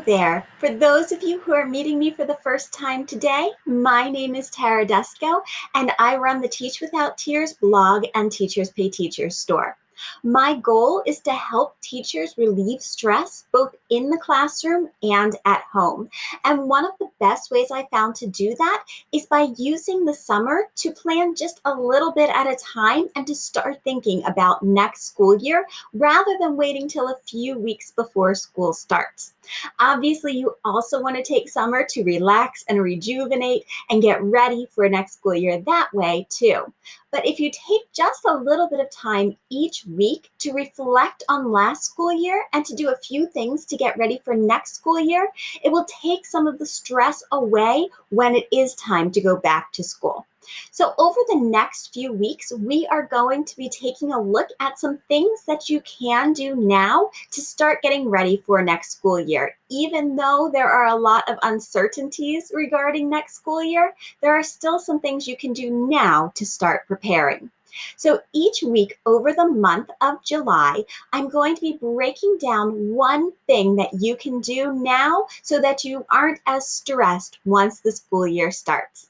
there. For those of you who are meeting me for the first time today, my name is Tara Dusko, and I run the Teach Without Tears blog and Teachers Pay Teachers store. My goal is to help teachers relieve stress both in the classroom and at home. And one of the best ways I found to do that is by using the summer to plan just a little bit at a time and to start thinking about next school year rather than waiting till a few weeks before school starts. Obviously, you also want to take summer to relax and rejuvenate and get ready for next school year that way too. But if you take just a little bit of time each week to reflect on last school year and to do a few things to get ready for next school year, it will take some of the stress away when it is time to go back to school. So over the next few weeks, we are going to be taking a look at some things that you can do now to start getting ready for next school year. Even though there are a lot of uncertainties regarding next school year, there are still some things you can do now to start preparing. So each week over the month of July, I'm going to be breaking down one thing that you can do now so that you aren't as stressed once the school year starts.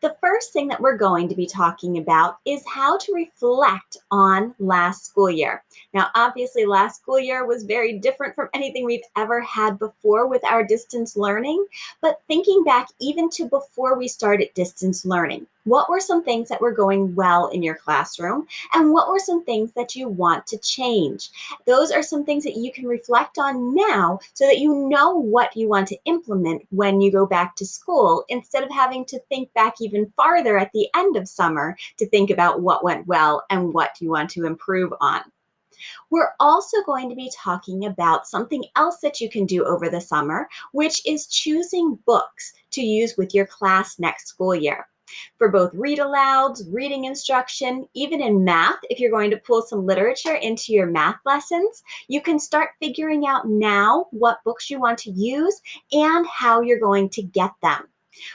The first thing that we're going to be talking about is how to reflect on last school year. Now, obviously, last school year was very different from anything we've ever had before with our distance learning, but thinking back even to before we started distance learning, what were some things that were going well in your classroom, and what were some things that you want to change? Those are some things that you can reflect on now so that you know what you want to implement when you go back to school instead of having to think back even farther at the end of summer to think about what went well and what you want to improve on. We're also going to be talking about something else that you can do over the summer, which is choosing books to use with your class next school year. For both read alouds, reading instruction, even in math, if you're going to pull some literature into your math lessons, you can start figuring out now what books you want to use and how you're going to get them.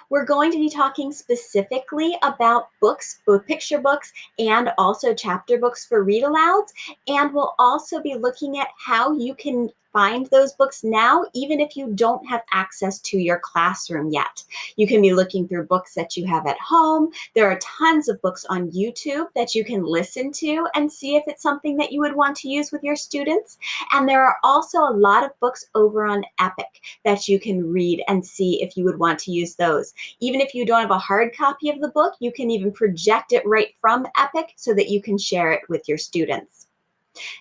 We're going to be talking specifically about books, both picture books and also chapter books for read alouds. And we'll also be looking at how you can find those books now, even if you don't have access to your classroom yet. You can be looking through books that you have at home. There are tons of books on YouTube that you can listen to and see if it's something that you would want to use with your students. And there are also a lot of books over on Epic that you can read and see if you would want to use those. Even if you don't have a hard copy of the book, you can even project it right from Epic so that you can share it with your students.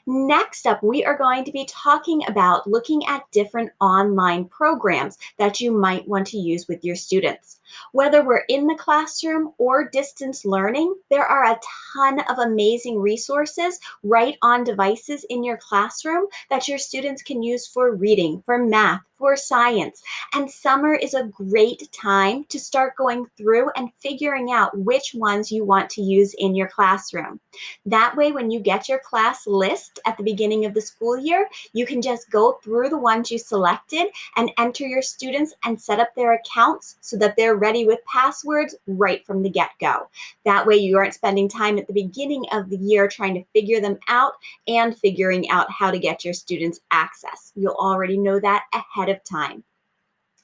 Next up, we are going to be talking about looking at different online programs that you might want to use with your students. Whether we're in the classroom or distance learning, there are a ton of amazing resources right on devices in your classroom that your students can use for reading, for math, for science. And summer is a great time to start going through and figuring out which ones you want to use in your classroom. That way, when you get your class list at the beginning of the school year, you can just go through the ones you selected and enter your students and set up their accounts so that they're ready with passwords right from the get-go. That way, you aren't spending time at the beginning of the year trying to figure them out and figuring out how to get your students access. You'll already know that ahead of time.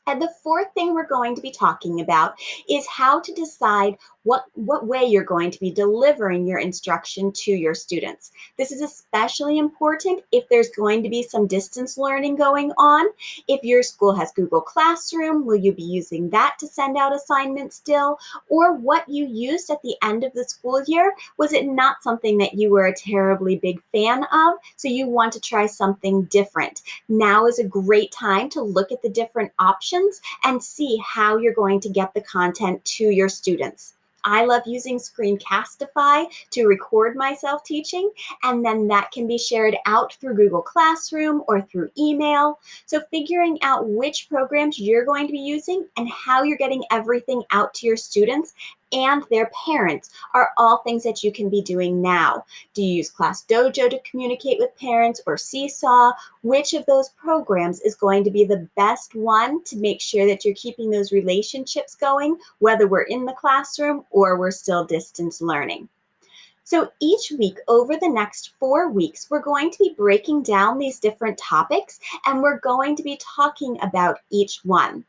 And the fourth thing we're going to be talking about is how to decide what way you're going to be delivering your instruction to your students. This is especially important if there's going to be some distance learning going on. If your school has Google Classroom, will you be using that to send out assignments still? Or what you used at the end of the school year, was it not something that you were a terribly big fan of, so you want to try something different? Now is a great time to look at the different options and see how you're going to get the content to your students. I love using Screencastify to record myself teaching, and then that can be shared out through Google Classroom or through email. So figuring out which programs you're going to be using and how you're getting everything out to your students and their parents are all things that you can be doing now. Do you use Class Dojo to communicate with parents or Seesaw? Which of those programs is going to be the best one to make sure that you're keeping those relationships going, whether we're in the classroom or we're still distance learning? So each week over the next 4 weeks, we're going to be breaking down these different topics and we're going to be talking about each one.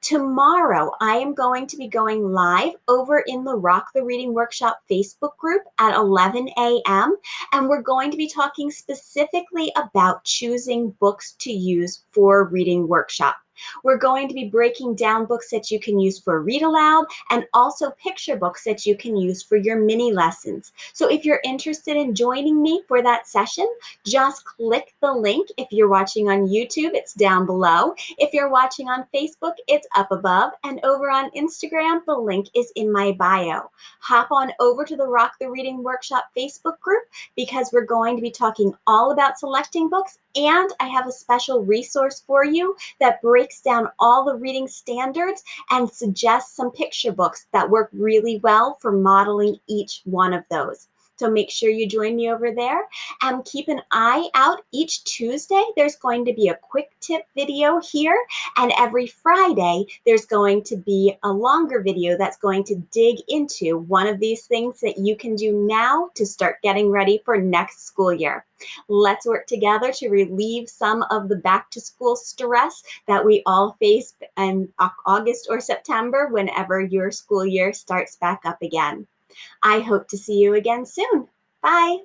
Tomorrow, I am going to be going live over in the Rock the Reading Workshop Facebook group at 11 a.m. And we're going to be talking specifically about choosing books to use for a reading workshop. We're going to be breaking down books that you can use for read aloud and also picture books that you can use for your mini lessons. So if you're interested in joining me for that session, just click the link. If you're watching on YouTube, it's down below. If you're watching on Facebook, it's up above. And over on Instagram, the link is in my bio. Hop on over to the Rock the Reading Workshop Facebook group because we're going to be talking all about selecting books, and I have a special resource for you that breaks down all the reading standards and suggests some picture books that work really well for modeling each one of those. So make sure you join me over there and keep an eye out. Each Tuesday, there's going to be a quick tip video here. And every Friday, there's going to be a longer video that's going to dig into one of these things that you can do now to start getting ready for next school year. Let's work together to relieve some of the back to school stress that we all face in August or September whenever your school year starts back up again. I hope to see you again soon. Bye.